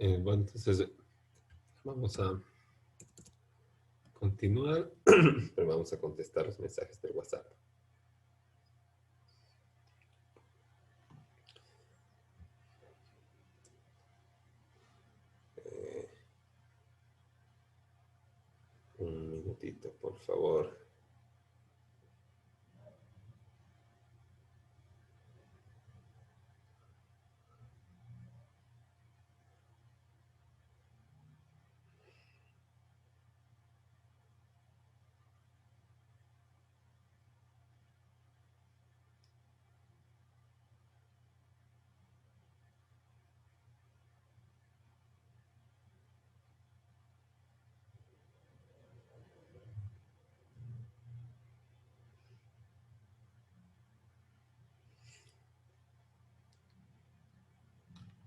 Bueno, entonces vamos a continuar, pero vamos a contestar los mensajes del WhatsApp. Un minutito, por favor.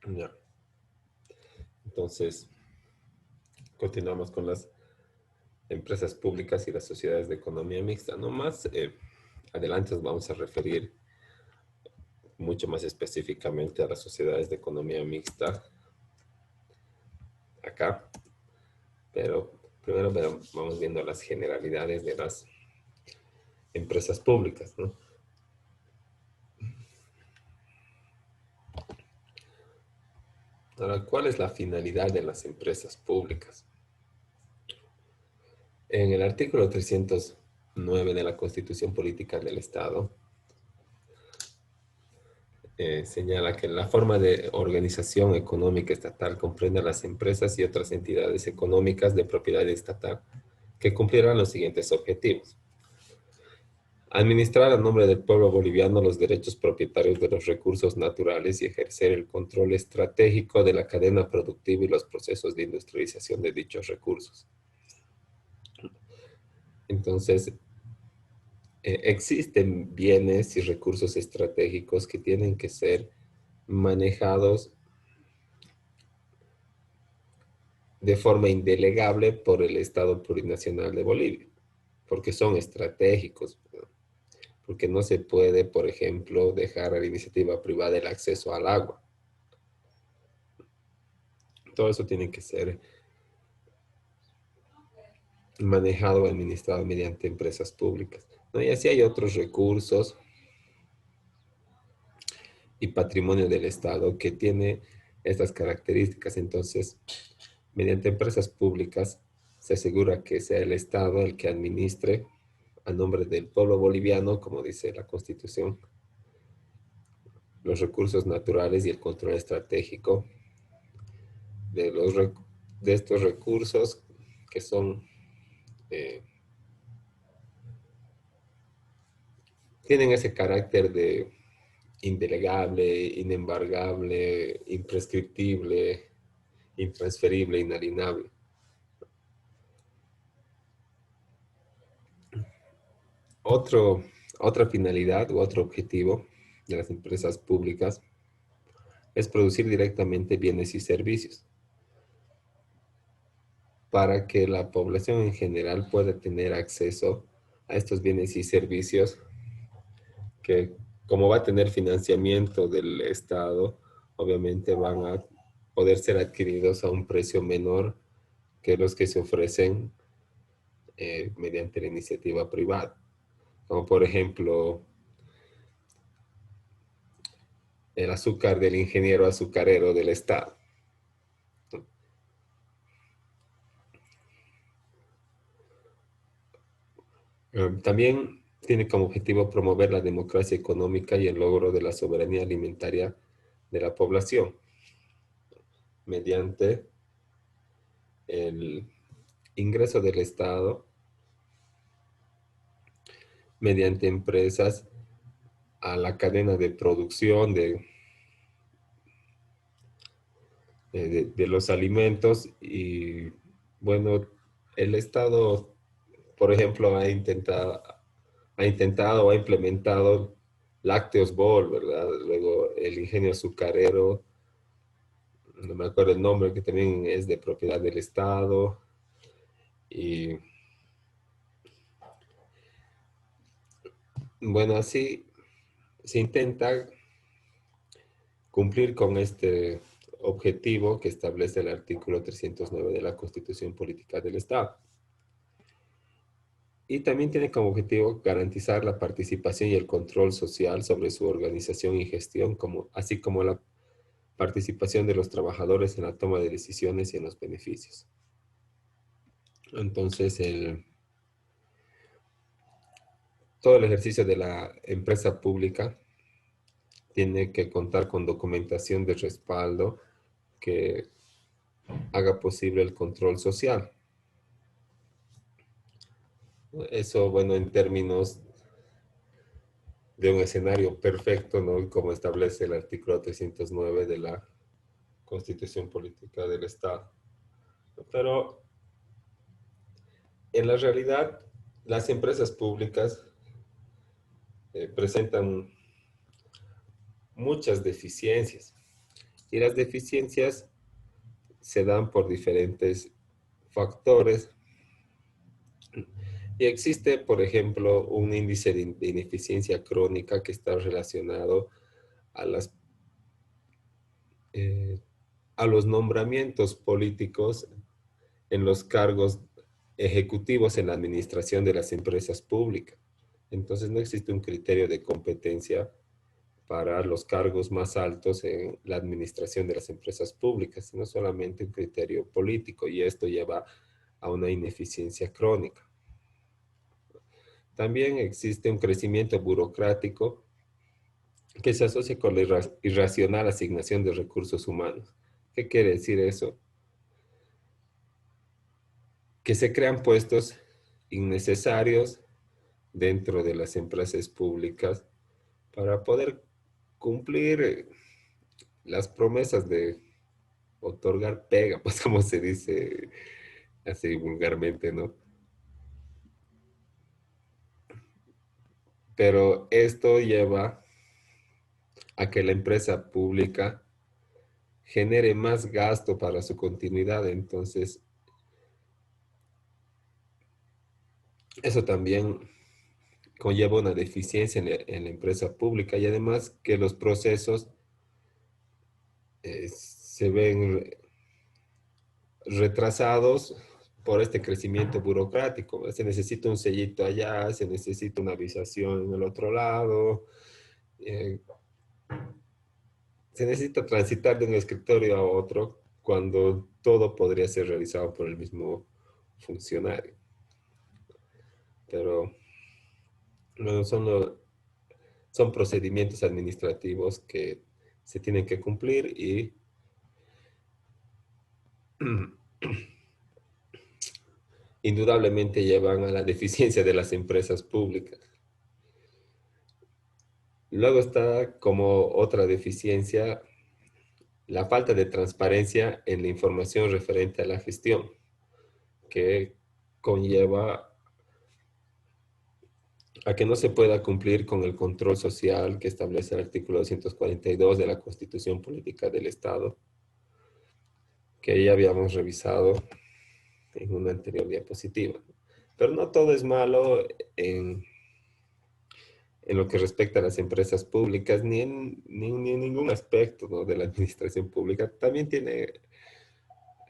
Ya. Entonces, continuamos con las empresas públicas y las sociedades de economía mixta. No más adelante nos vamos a referir mucho más específicamente a las sociedades de economía mixta acá, pero primero vamos viendo las generalidades de las empresas públicas, ¿no? Ahora, ¿cuál es la finalidad de las empresas públicas? En el artículo 309 de la Constitución Política del Estado, señala que la forma de organización económica estatal comprende a las empresas y otras entidades económicas de propiedad estatal que cumplirán los siguientes objetivos: administrar a nombre del pueblo boliviano los derechos propietarios de los recursos naturales y ejercer el control estratégico de la cadena productiva y los procesos de industrialización de dichos recursos. Entonces, existen bienes y recursos estratégicos que tienen que ser manejados de forma indelegable por el Estado Plurinacional de Bolivia, porque son estratégicos, porque no se puede, por ejemplo, dejar a la iniciativa privada el acceso al agua. Todo eso tiene que ser manejado o administrado mediante empresas públicas, ¿no? Y así hay otros recursos y patrimonio del Estado que tiene estas características. Entonces, mediante empresas públicas se asegura que sea el Estado el que administre a nombre del pueblo boliviano, como dice la Constitución, los recursos naturales y el control estratégico de, de estos recursos que son, eh, tienen ese carácter de indelegable, inembargable, imprescriptible, intransferible, inalienable. Otro, otra finalidad u otro objetivo de las empresas públicas es producir directamente bienes y servicios para que la población en general pueda tener acceso a estos bienes y servicios que, como va a tener financiamiento del Estado, obviamente van a poder ser adquiridos a un precio menor que los que se ofrecen mediante la iniciativa privada. Como por ejemplo, el azúcar del ingeniero azucarero del Estado. También tiene como objetivo promover la democracia económica y el logro de la soberanía alimentaria de la población mediante el ingreso del Estado, mediante empresas, a la cadena de producción de los alimentos. Y bueno, el Estado, por ejemplo, ha intentado o ha implementado Lácteos Bol, ¿verdad? Luego el ingenio azucarero, no me acuerdo el nombre, que también es de propiedad del Estado. Y bueno, así se intenta cumplir con este objetivo que establece el artículo 309 de la Constitución Política del Estado. Y también tiene como objetivo garantizar la participación y el control social sobre su organización y gestión, así como la participación de los trabajadores en la toma de decisiones y en los beneficios. Entonces, todo el ejercicio de la empresa pública tiene que contar con documentación de respaldo que haga posible el control social. Eso, bueno, en términos de un escenario perfecto, ¿no? Como establece el artículo 309 de la Constitución Política del Estado. Pero en la realidad, las empresas públicas presentan muchas deficiencias y las deficiencias se dan por diferentes factores. Y existe, por ejemplo, un índice de ineficiencia crónica que está relacionado a eh, a los nombramientos políticos en los cargos ejecutivos en la administración de las empresas públicas. Entonces no existe un criterio de competencia para los cargos más altos en la administración de las empresas públicas, sino solamente un criterio político, y esto lleva a una ineficiencia crónica. También existe un crecimiento burocrático que se asocia con la irracional asignación de recursos humanos. ¿Qué quiere decir eso? Que se crean puestos innecesarios dentro de las empresas públicas para poder cumplir las promesas de otorgar pega, pues como se dice así vulgarmente, ¿no? Pero esto lleva a que la empresa pública genere más gasto para su continuidad. Entonces, eso también conlleva una deficiencia en la empresa pública, y además que los procesos se ven retrasados por este crecimiento burocrático. Se necesita un sellito allá, se necesita una avisación en el otro lado, eh, se necesita transitar de un escritorio a otro cuando todo podría ser realizado por el mismo funcionario. Pero bueno, son procedimientos administrativos que se tienen que cumplir y indudablemente llevan a la deficiencia de las empresas públicas. Luego está como otra deficiencia la falta de transparencia en la información referente a la gestión, que conlleva a que no se pueda cumplir con el control social que establece el artículo 242 de la Constitución Política del Estado, que ya habíamos revisado en una anterior diapositiva. Pero no todo es malo en, en lo que respecta a las empresas públicas, ni en ningún aspecto, ¿no?, de la administración pública. También tiene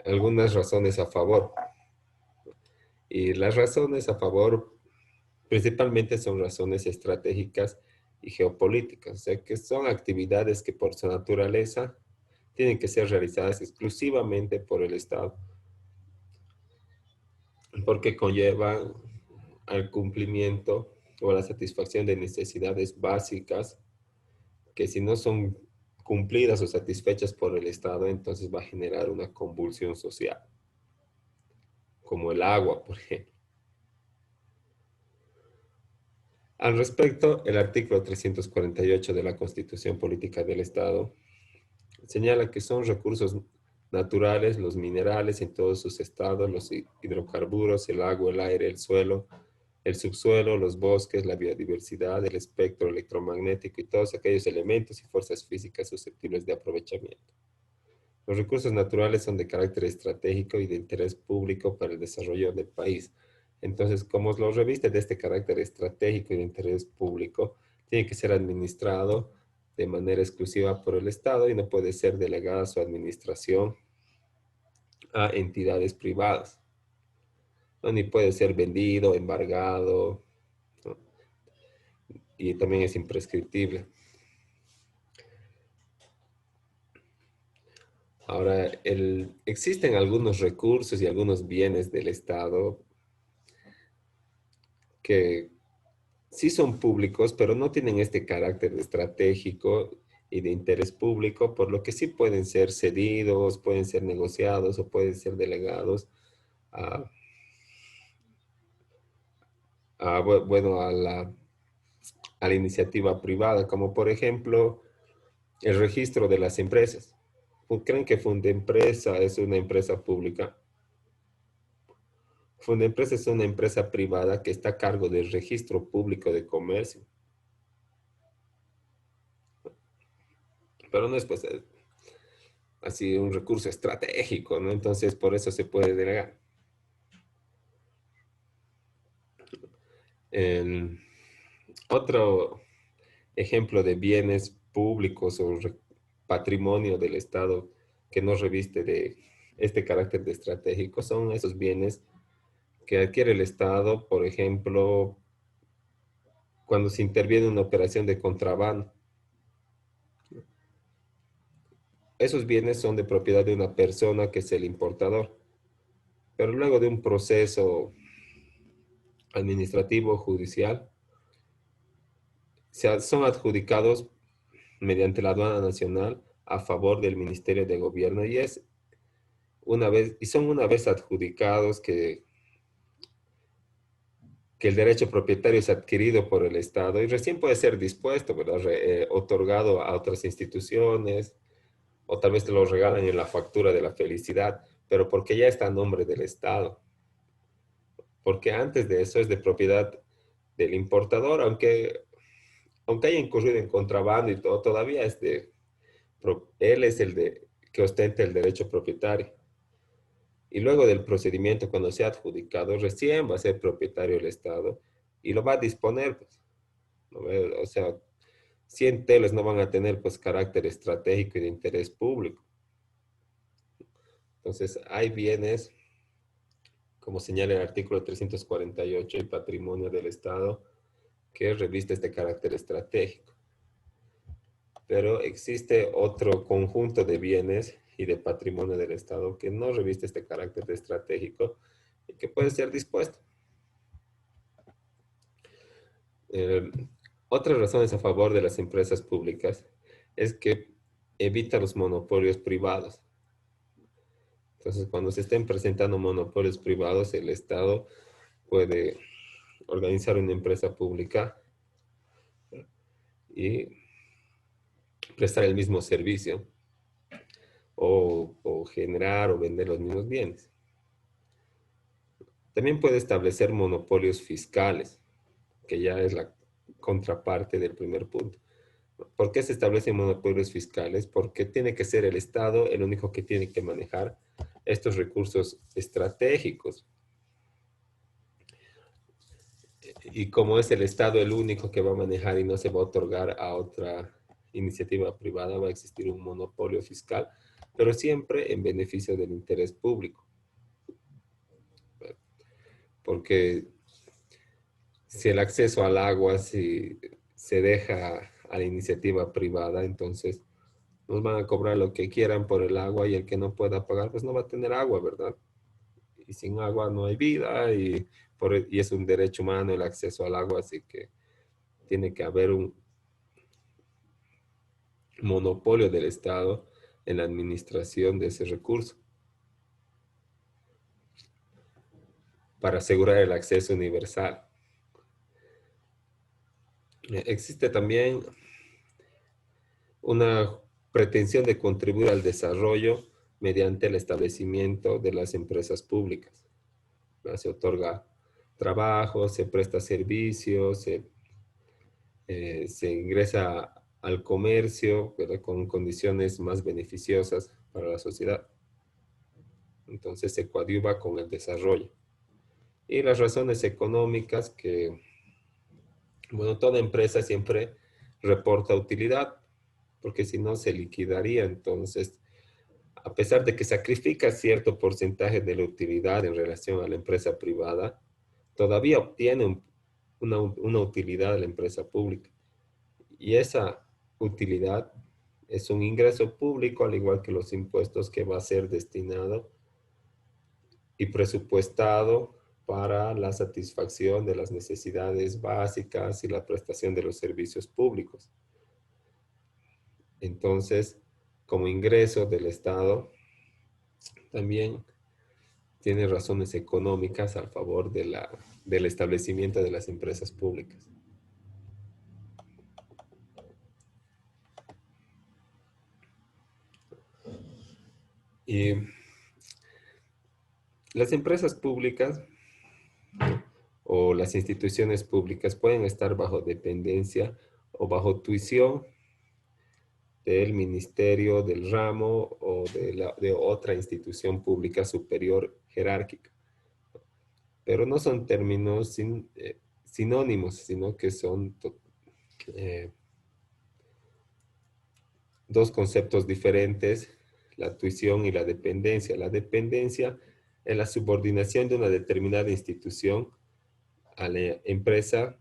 algunas razones a favor. Y las razones a favor principalmente son razones estratégicas y geopolíticas, o sea que son actividades que por su naturaleza tienen que ser realizadas exclusivamente por el Estado, porque conllevan al cumplimiento o a la satisfacción de necesidades básicas que si no son cumplidas o satisfechas por el Estado, entonces va a generar una convulsión social, como el agua, por ejemplo. Al respecto, el artículo 348 de la Constitución Política del Estado señala que son recursos naturales los minerales en todos sus estados, los hidrocarburos, el agua, el aire, el suelo, el subsuelo, los bosques, la biodiversidad, el espectro electromagnético y todos aquellos elementos y fuerzas físicas susceptibles de aprovechamiento. Los recursos naturales son de carácter estratégico y de interés público para el desarrollo del país. Entonces, como los reviste de este carácter estratégico y de interés público, tiene que ser administrado de manera exclusiva por el Estado y no puede ser delegada su administración a entidades privadas, ¿no? Ni puede ser vendido, embargado, ¿no? Y también es imprescriptible. Ahora, existen algunos recursos y algunos bienes del Estado que sí son públicos, pero no tienen este carácter estratégico y de interés público, por lo que sí pueden ser cedidos, pueden ser negociados o pueden ser delegados a, bueno, a la iniciativa privada, como por ejemplo el registro de las empresas. ¿Creen que Fundempresa es una empresa pública? Fundempresa es una empresa privada que está a cargo del registro público de comercio, pero no es pues así un recurso estratégico, ¿no? Entonces por eso se puede delegar. El otro ejemplo de bienes públicos o patrimonio del Estado que no reviste de este carácter de estratégico son esos bienes que adquiere el Estado, por ejemplo, cuando se interviene en una operación de contrabando. Esos bienes son de propiedad de una persona que es el importador, pero luego de un proceso administrativo o judicial, son adjudicados mediante la aduana nacional a favor del Ministerio de Gobierno y son una vez adjudicados que el derecho propietario es adquirido por el Estado y recién puede ser dispuesto, ¿verdad? Otorgado a otras instituciones o tal vez te lo regalan en la factura de la felicidad, pero porque ya está a nombre del Estado. Porque antes de eso es de propiedad del importador, aunque haya incurrido en contrabando y todo, todavía él es que ostenta el derecho propietario. Y luego del procedimiento, cuando sea adjudicado, recién va a ser propietario el Estado y lo va a disponer, pues, ¿no? O sea, 100 teles no van a tener pues carácter estratégico y de interés público. Entonces, hay bienes, como señala el artículo 348, el patrimonio del Estado, que reviste este carácter estratégico. Pero existe otro conjunto de bienes y de patrimonio del Estado que no reviste este carácter de estratégico y que puede ser dispuesto. Eh, Otras razones a favor de las empresas públicas es que evita los monopolios privados. Entonces, cuando se estén presentando monopolios privados, el Estado puede organizar una empresa pública y prestar el mismo servicio o generar o vender los mismos bienes. También puede establecer monopolios fiscales, que ya es la contraparte del primer punto. ¿Por qué se establecen monopolios fiscales? Porque tiene que ser el Estado el único que tiene que manejar estos recursos estratégicos. Y como es el Estado el único que va a manejar y no se va a otorgar a otra iniciativa privada, va a existir un monopolio fiscal, pero siempre en beneficio del interés público. Porque si el acceso al agua si se deja a la iniciativa privada, entonces nos van a cobrar lo que quieran por el agua y el que no pueda pagar, pues no va a tener agua, ¿verdad? Y sin agua no hay vida y es un derecho humano el acceso al agua, así que tiene que haber un monopolio del Estado en la administración de ese recurso para asegurar el acceso universal. Existe también una pretensión de contribuir al desarrollo mediante el establecimiento de las empresas públicas. Se otorga trabajo, se presta servicios, se ingresa al comercio, ¿verdad? Con condiciones más beneficiosas para la sociedad. Entonces se coadyuva con el desarrollo. Y las razones económicas que, bueno, toda empresa siempre reporta utilidad. porque si no se liquidaría. Entonces, a pesar de que sacrifica cierto porcentaje de la utilidad en relación a la empresa privada, todavía obtiene una utilidad de la empresa pública. Y esa utilidad es un ingreso público, al igual que los impuestos, que va a ser destinado y presupuestado para la satisfacción de las necesidades básicas y la prestación de los servicios públicos. Entonces, como ingreso del Estado, también tiene razones económicas a favor del establecimiento de las empresas públicas. Y las empresas públicas o las instituciones públicas pueden estar bajo dependencia o bajo tuición del ministerio, del ramo o de otra institución pública superior jerárquica. Pero no son términos sinónimos, sino que son eh, dos conceptos diferentes, la tuición y la dependencia. La dependencia es la subordinación de una determinada institución a la empresa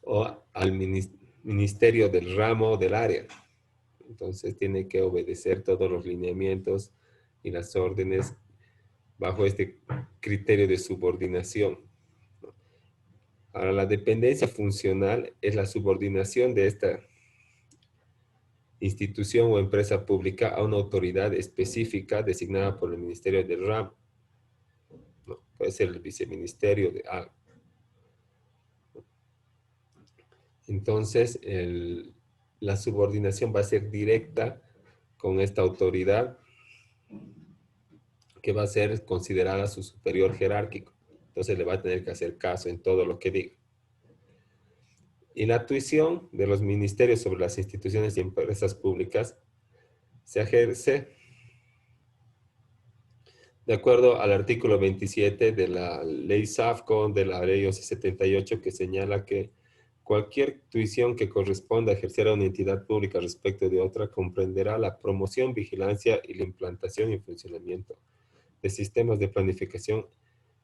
o al ministerio del ramo o del área. Entonces tiene que obedecer todos los lineamientos y las órdenes bajo este criterio de subordinación. Ahora, la dependencia funcional es la subordinación de esta institución o empresa pública a una autoridad específica designada por el Ministerio del Ramo. ¿No? Puede ser el viceministerio de algo. Entonces, la subordinación va a ser directa con esta autoridad que va a ser considerada su superior jerárquico. Entonces le va a tener que hacer caso en todo lo que diga. Y la tuición de los ministerios sobre las instituciones y empresas públicas se ejerce de acuerdo al artículo 27 de la ley SAFCO, de la ley 1178, que señala que cualquier tuición que corresponda a ejercer a una entidad pública respecto de otra comprenderá la promoción, vigilancia y la implantación y funcionamiento de sistemas de planificación,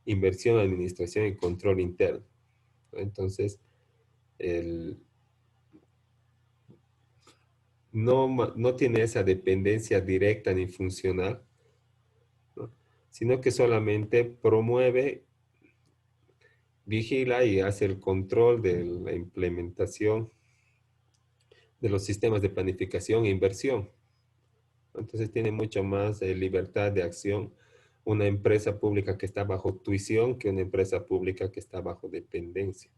inversión, administración y control interno. Entonces, no tiene esa dependencia directa ni funcional, ¿no? Sino que solamente promueve, vigila y hace el control de la implementación de los sistemas de planificación e inversión. Entonces tiene mucho más libertad de acción una empresa pública que está bajo tuición que una empresa pública que está bajo dependencia.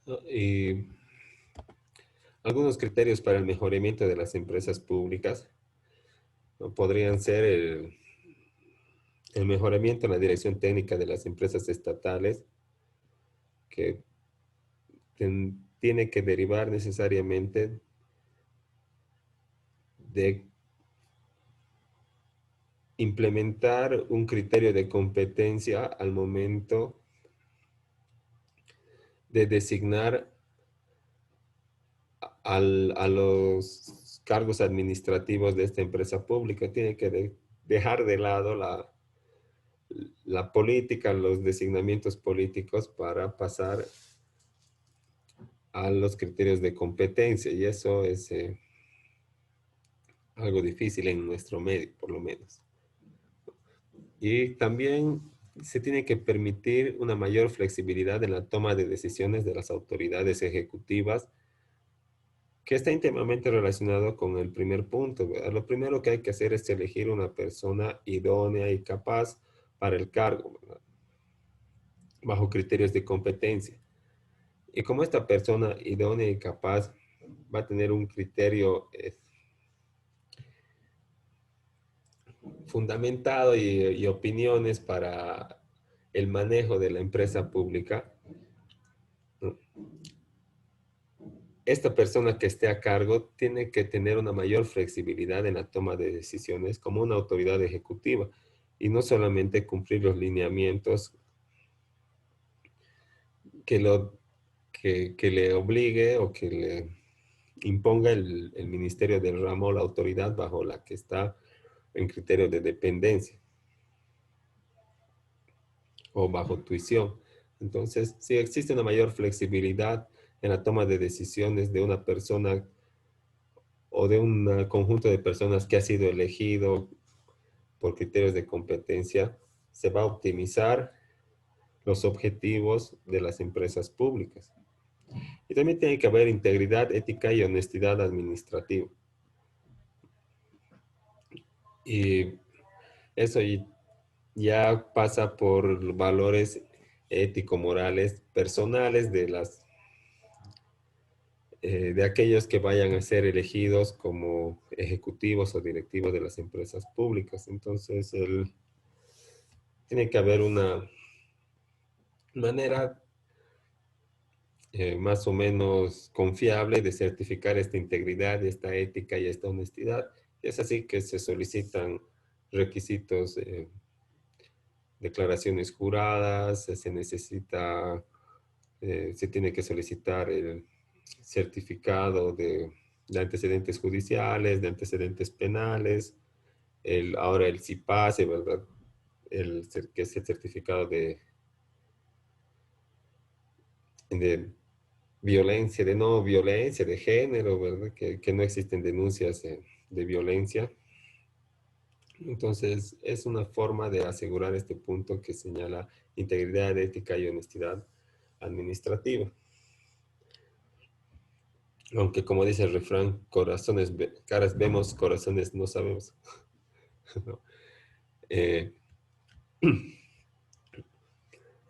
¿No? Y algunos criterios para el mejoramiento de las empresas públicas, ¿no? Podrían ser el mejoramiento en la dirección técnica de las empresas estatales, que tiene que derivar necesariamente de implementar un criterio de competencia al momento de designar a los cargos administrativos de esta empresa pública. Tiene que dejar de lado la política, los designamientos políticos para pasar a los criterios de competencia. Y eso es algo difícil en nuestro medio, por lo menos. Y también se tiene que permitir una mayor flexibilidad en la toma de decisiones de las autoridades ejecutivas, que está íntimamente relacionado con el primer punto, ¿verdad? Lo primero que hay que hacer es elegir una persona idónea y capaz para el cargo, ¿verdad? Bajo criterios de competencia. Y como esta persona idónea y capaz va a tener un criterio fundamentado y opiniones para el manejo de la empresa pública, ¿no? Esta persona que esté a cargo tiene que tener una mayor flexibilidad en la toma de decisiones como una autoridad ejecutiva y no solamente cumplir los lineamientos que, que le obligue o que le imponga el ministerio del ramo, la autoridad bajo la que está en criterio de dependencia o bajo tuición. Entonces, si existe una mayor flexibilidad en la toma de decisiones de una persona o de un conjunto de personas que ha sido elegido por criterios de competencia, se va a optimizar los objetivos de las empresas públicas. Y también tiene que haber integridad, ética y honestidad administrativa. Y eso ya pasa por valores ético-morales personales de aquellos que vayan a ser elegidos como ejecutivos o directivos de las empresas públicas. Entonces, tiene que haber una manera más o menos confiable de certificar esta integridad, esta ética y esta honestidad. Es así que se solicitan requisitos, declaraciones juradas, se necesita, se tiene que solicitar el certificado de antecedentes judiciales, de antecedentes penales, ahora el CIPASE, ¿verdad? Que es el certificado de violencia, de no violencia, de género, ¿verdad? Que no existen denuncias de violencia. Entonces, es una forma de asegurar este punto que señala integridad, ética y honestidad administrativa. Aunque como dice el refrán, caras vemos, corazones no sabemos. ¿No? Eh,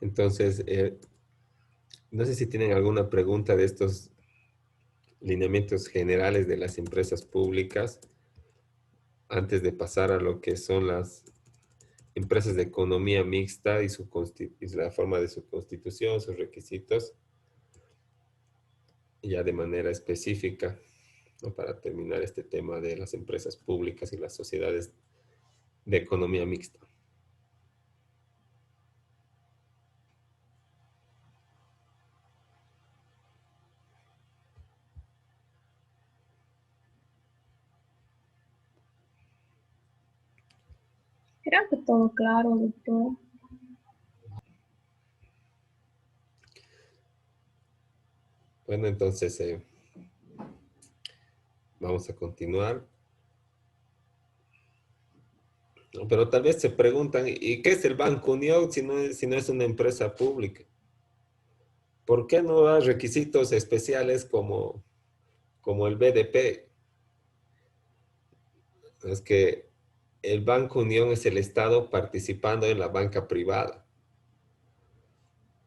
entonces, no sé si tienen alguna pregunta de estos lineamientos generales de las empresas públicas antes de pasar a lo que son las empresas de economía mixta y la forma de su constitución, sus requisitos, ya de manera específica, ¿no? Para terminar este tema de las empresas públicas y las sociedades de economía mixta. Creo que todo claro, doctor. Bueno, entonces vamos a continuar. ¿No? Pero tal vez se preguntan, ¿y qué es el Banco Unión si no es una empresa pública? ¿Por qué no da requisitos especiales como el BDP? Es que el Banco Unión es el Estado participando en la banca privada,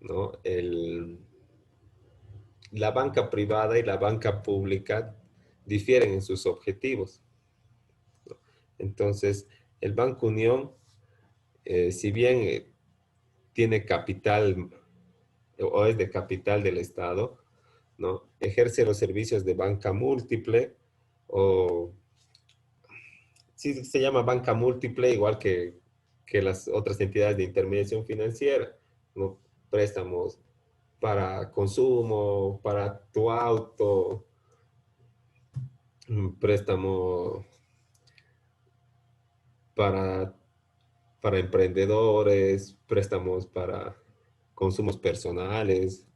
¿no? La banca privada y la banca pública difieren en sus objetivos, ¿no? Entonces, el Banco Unión, si bien tiene capital o es de capital del Estado, ¿no? Ejerce los servicios de banca múltiple o sí se llama banca múltiple, igual que las otras entidades de intermediación financiera, ¿no? Préstamos para consumo, para tu auto, préstamo para, para emprendedores, préstamos para consumos personales,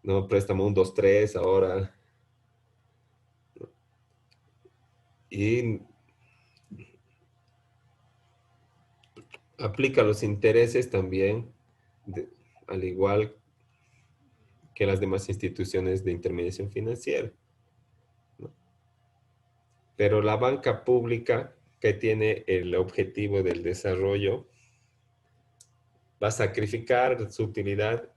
¿no? Préstamo 1, 2, 3 ahora. Y aplica los intereses también, de- al igual que las demás instituciones de intermediación financiera, ¿no? Pero la banca pública, que tiene el objetivo del desarrollo, va a sacrificar su utilidad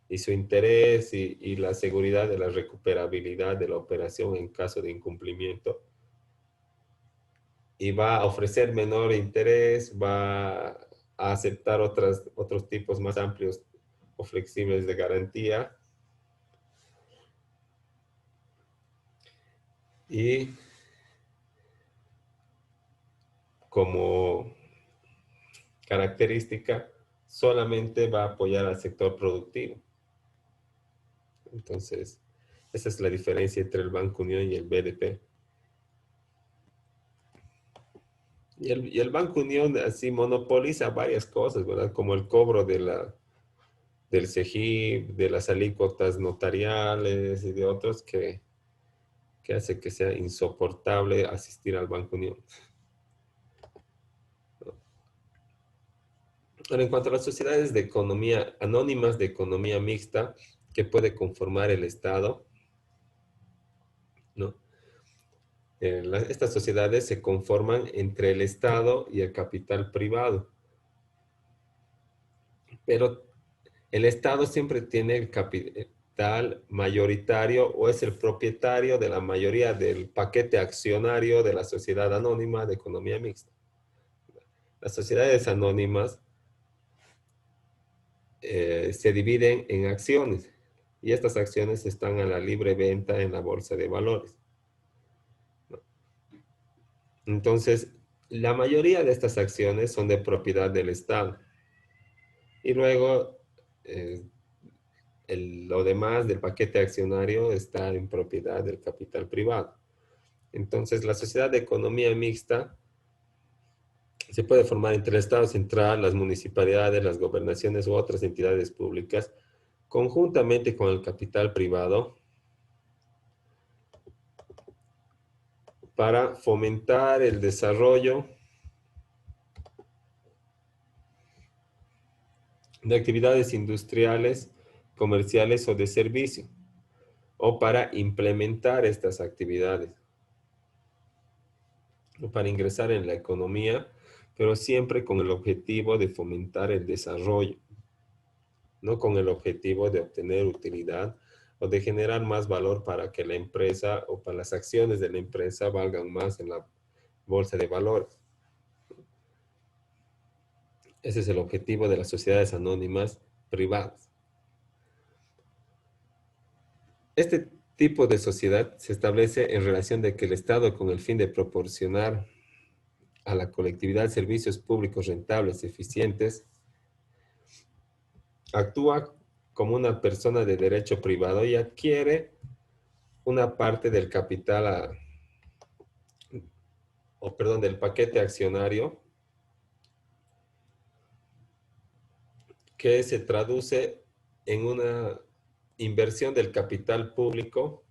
y su interés y la seguridad de la recuperabilidad de la operación en caso de incumplimiento, y va a ofrecer menor interés, va a aceptar otros tipos más amplios o flexibles de garantía, y como característica solamente va a apoyar al sector productivo. Entonces, esa es la diferencia entre el Banco Unión y el BDP. Y el Banco Unión así monopoliza varias cosas, ¿verdad? Como el cobro del CEGIP, de las alícuotas notariales y de otros que hace que sea insoportable asistir al Banco Unión. Ahora, en cuanto a las sociedades de economía anónimas de economía mixta que puede conformar el Estado, ¿no? Estas sociedades se conforman entre el Estado y el capital privado, pero el Estado siempre tiene el capital mayoritario o es el propietario de la mayoría del paquete accionario de la sociedad anónima de economía mixta. Las sociedades anónimas se dividen en acciones y estas acciones están a la libre venta en la bolsa de valores. Entonces, la mayoría de estas acciones son de propiedad del Estado. Y luego, eh, lo demás del paquete accionario está en propiedad del capital privado. Entonces, la sociedad de economía mixta se puede formar entre el Estado central, las municipalidades, las gobernaciones u otras entidades públicas, conjuntamente con el capital privado, para fomentar el desarrollo de actividades industriales, comerciales o de servicio, o para implementar estas actividades, o para ingresar en la economía, pero siempre con el objetivo de fomentar el desarrollo, no con el objetivo de obtener utilidad o de generar más valor para que la empresa o para las acciones de la empresa valgan más en la bolsa de valores. Ese es el objetivo de las sociedades anónimas privadas. Este tipo de sociedad se establece en relación de que el Estado, con el fin de proporcionar a la colectividad servicios públicos rentables, eficientes, actúa como una persona de derecho privado y adquiere una parte del capital, del paquete accionario que se traduce en una inversión del capital público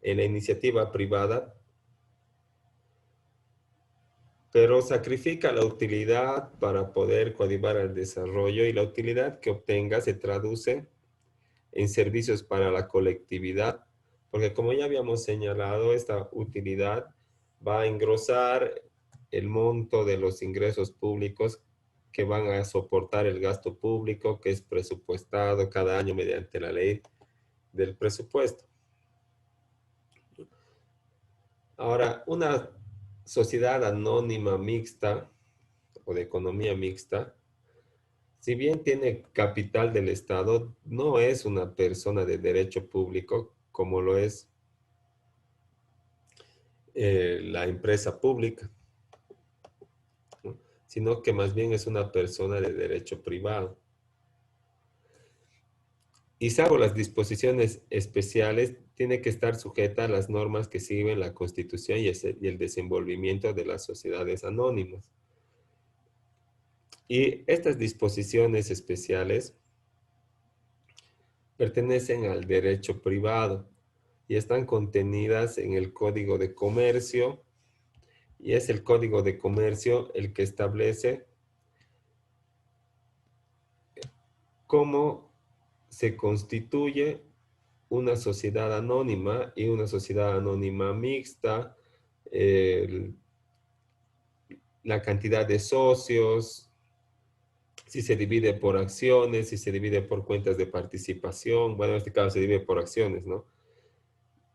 en la iniciativa privada, pero sacrifica la utilidad para poder coadyuvar al desarrollo y la utilidad que obtenga se traduce en servicios para la colectividad, porque como ya habíamos señalado, esta utilidad va a engrosar el monto de los ingresos públicos que van a soportar el gasto público que es presupuestado cada año mediante la ley del presupuesto. Ahora, una sociedad anónima mixta o de economía mixta, si bien tiene capital del Estado, no es una persona de derecho público como lo es la empresa pública, ¿no? Sino que más bien es una persona de derecho privado. Y salvo las disposiciones especiales, tiene que estar sujeta a las normas que siguen la Constitución y el desenvolvimiento de las sociedades anónimas. Y estas disposiciones especiales pertenecen al derecho privado y están contenidas en el Código de Comercio, y es el Código de Comercio el que establece cómo se constituye una sociedad anónima y una sociedad anónima mixta, el- la cantidad de socios, si se divide por acciones, si se divide por cuentas de participación. Bueno, en este caso se divide por acciones, ¿no?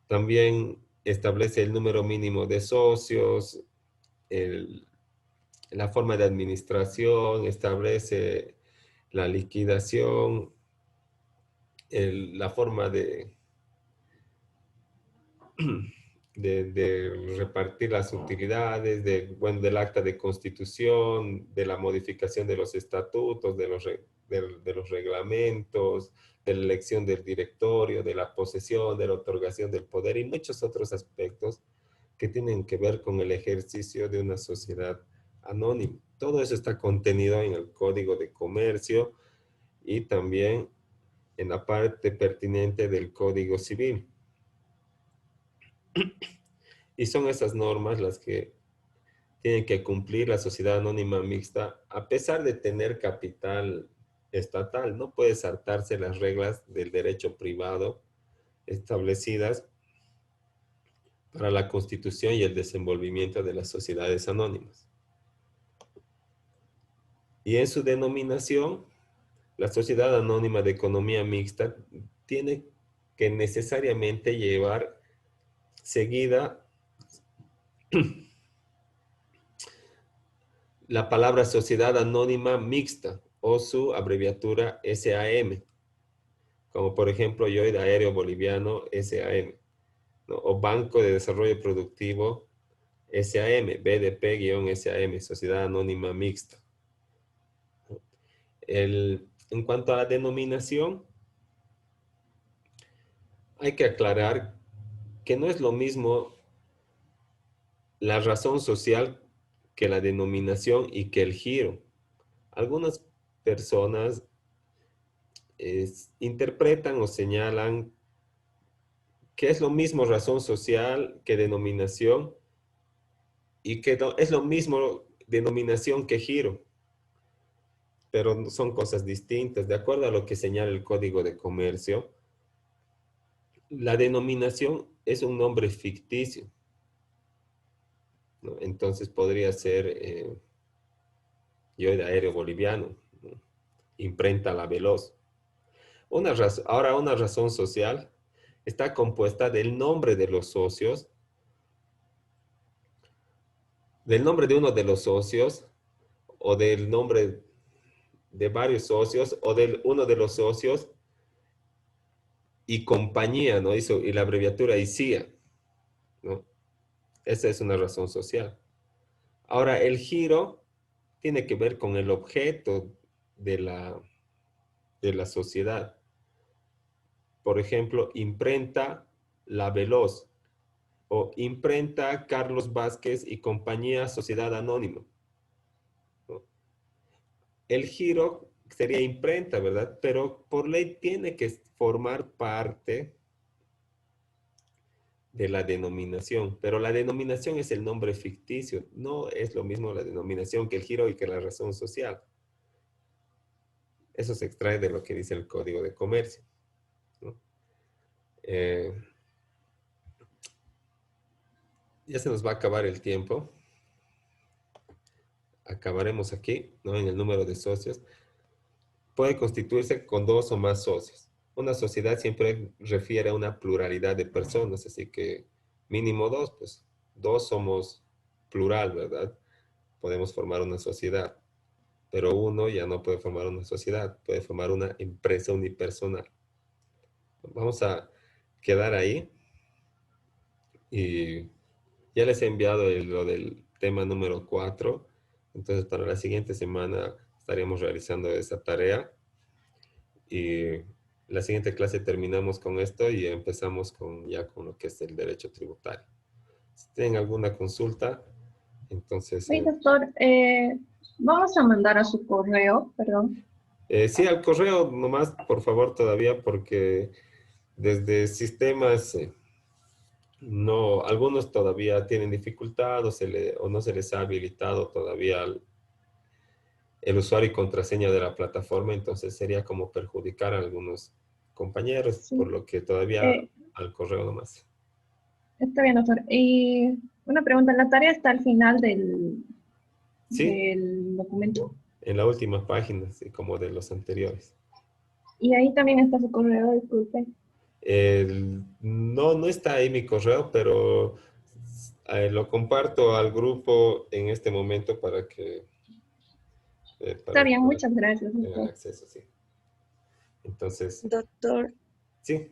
También establece el número mínimo de socios, el- la forma de administración, establece la liquidación, la forma de repartir las utilidades, bueno, del acta de constitución, de la modificación de los estatutos, de los reglamentos, de la elección del directorio, de la posesión, de la otorgación del poder y muchos otros aspectos que tienen que ver con el ejercicio de una sociedad anónima. Todo eso está contenido en el Código de Comercio y también en la parte pertinente del Código Civil. Y son esas normas las que tienen que cumplir la sociedad anónima mixta, a pesar de tener capital estatal. No puede saltarse las reglas del derecho privado establecidas para la constitución y el desenvolvimiento de las sociedades anónimas. Y en su denominación, la sociedad anónima de economía mixta tiene que necesariamente llevar seguida la palabra sociedad anónima mixta o su abreviatura SAM, como por ejemplo Yoid Aéreo Boliviano SAM, ¿no? O Banco de Desarrollo Productivo SAM, BDP-SAM, Sociedad Anónima Mixta. En cuanto a la denominación, hay que aclarar que no es lo mismo la razón social que la denominación y que el giro. Algunas personas interpretan o señalan que es lo mismo razón social que denominación y que es lo mismo denominación que giro, pero son cosas distintas. De acuerdo a lo que señala el Código de Comercio, la denominación es un nombre ficticio, ¿no? Entonces podría ser yo de Aéreo Boliviano, ¿no? Imprenta La Veloz. Ahora una razón social está compuesta del nombre de los socios, del nombre de uno de los socios o del nombre de varios socios o de uno de los socios y compañía, ¿no? Y la abreviatura ICIA, ¿no? Esa es una razón social. Ahora, el giro tiene que ver con el objeto de la sociedad. Por ejemplo, imprenta La Veloz o imprenta Carlos Vázquez y compañía Sociedad Anónima, ¿no? El giro sería imprenta, ¿verdad? Pero por ley tiene que formar parte de la denominación, pero la denominación es el nombre ficticio, no es lo mismo la denominación que el giro y que la razón social. Eso se extrae de lo que dice el Código de Comercio, ¿no? Eh, ya se nos va a acabar el tiempo. Acabaremos aquí, ¿no? En el número de socios. Puede constituirse con dos o más socios. Una sociedad siempre refiere a una pluralidad de personas, así que mínimo dos, pues dos somos plural, ¿verdad? Podemos formar una sociedad, pero uno ya no puede formar una sociedad, puede formar una empresa unipersonal. Vamos a quedar ahí y ya les he enviado lo del tema número 4. Entonces, para la siguiente semana estaremos realizando esa tarea. Y la siguiente clase terminamos con esto y empezamos ya con lo que es el derecho tributario. Si tienen alguna consulta, entonces... Sí, doctor, vamos a mandar a su correo, perdón. sí, al correo nomás, por favor, todavía, porque desde sistemas... no, algunos todavía tienen dificultad o no se les ha habilitado todavía el usuario y contraseña de la plataforma, entonces sería como perjudicar a algunos compañeros, por Sí, lo que todavía eh, al correo nomás. está bien, doctor. Y una pregunta, ¿la tarea está al final Sí, del documento? en la última página, sí, como de los anteriores. Y ahí también está su correo, disculpe. No, no está ahí mi correo, pero lo comparto al grupo en este momento Está para que bien, muchas gracias, tengan doctor. acceso, sí. Entonces, Doctor, sí.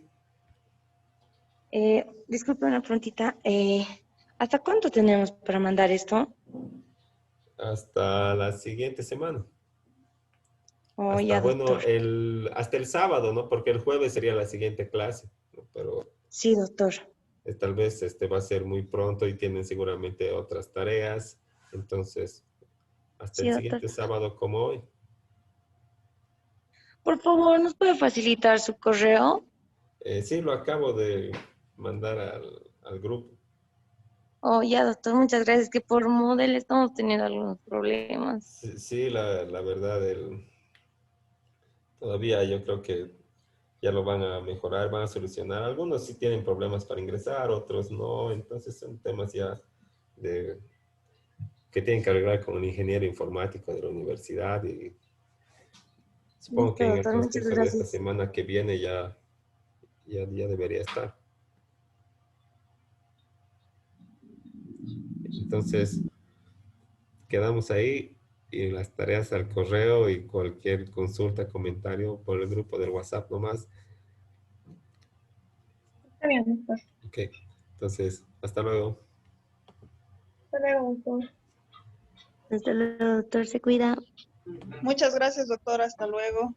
Disculpe una preguntita. ¿Hasta cuánto tenemos para mandar esto? Hasta la siguiente semana. Oh, Hasta, ya, bueno, doctor. hasta el sábado, ¿no? Porque el jueves sería la siguiente clase, ¿no? Pero Sí, doctor. tal vez va a ser muy pronto y tienen seguramente otras tareas. Entonces, hasta Sí, el doctor. siguiente sábado como hoy. Por favor, ¿nos puede facilitar su correo? Sí, lo acabo de mandar al grupo. Oh, ya, doctor. Muchas gracias. Que por Moodle estamos teniendo algunos problemas. Sí, sí, la verdad, todavía yo creo que ya lo van a mejorar, van a solucionar. Algunos sí tienen problemas para ingresar, otros no. Entonces son temas ya de, que tienen que arreglar con un ingeniero informático de la universidad y supongo que Listo, en el doctor. Muchas transcurso de esta gracias. semana que viene ya debería estar. Entonces, quedamos ahí y las tareas al correo y cualquier consulta, comentario por el grupo del WhatsApp nomás. Está bien, doctor. Ok, entonces, hasta luego. Hasta luego, doctor. Hasta luego, doctor. Se cuida. Muchas gracias, doctor. Hasta luego.